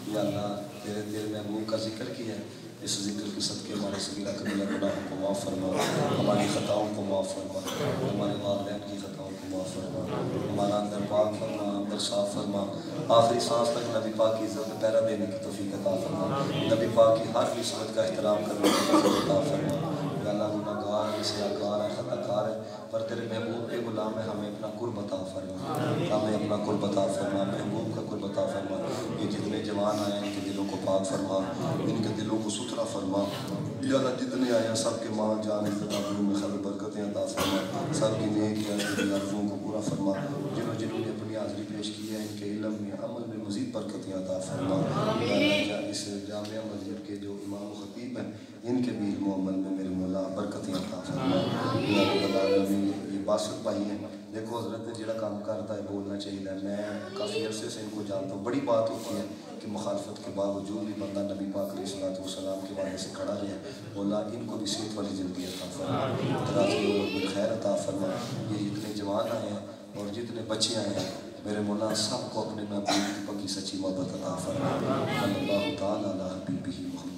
یا اللہ تیرے محبوب کا ذکر کیا ہے، اس ذکر کے صدقے ہمارے صغیرہ کبیرہ گناہوں کو معاف فرما، ہماری خطاؤں کو معاف فرما، ہمارے والدین کی خطاؤں کو معاف فرما، ہمارا اندر پاک فرما، اندر صاف فرما، آخری سانس تک نبی پاک کی عزت میں پہرا دینے کی توفیق عطا فرما، نبی پاک کی ہر نسبت کا احترام کرنے کی توفیق عطا فرما۔ یا اللہ گناہ گار ہے، سیاہکار ہے، خطا کار ہے، پر تیرے محبوب کے غلام ہے، ہمیں اپنا قرب عطا فرما، ہمیں اپنا قرب عطا فرما، محبوب کا قرب عطا فرما۔ یہ جتنے جوان آئے ان کے دلوں کو پاک فرما، ان کے دلوں کو ستھرا فرما۔ یا اللہ جتنے آئے ہیں سب کے ماں جان اختتابیوں میں خیر برکتیں عطا فرما، سب کی نیک یا دلی عرضوں کو پورا فرما، جنہوں نے اپنی حاضری پیش کی ہے ان کے علم میں عمل میں مزید برکتیں عطا فرما۔ یا اللہ اس جامعہ مسجد کے جو امام و خطیب ہیں ان کے بھی علم و عمل میں میرے مولا برکتیں عطا فرما۔ یا رب العالمین یہ باسط بھائی ہیں، دیکھو حضرت نے جڑا کام کرتا ہے بولنا چاہیے، میں کافی عرصے سے ان کو جانتا ہوں، بڑی بات ہوتی ہے کہ مخالفت کے باوجود بھی بندہ نبی پاک علیہ الصلوۃ والسلام کے وعدے سے کھڑا رہے۔ مولا ان کو بھی صحت والی زندگی عطا فرما، دراز عمر میں خیر عطا فرما۔ یہ جتنے جوان آئے ہیں اور جتنے بچے آئے ہیں میرے مولا سب کو اپنے محبوب کی سچی محبت عطا فرما۔ صلی اللہ تعالیٰ علی حبیبہ محمد۔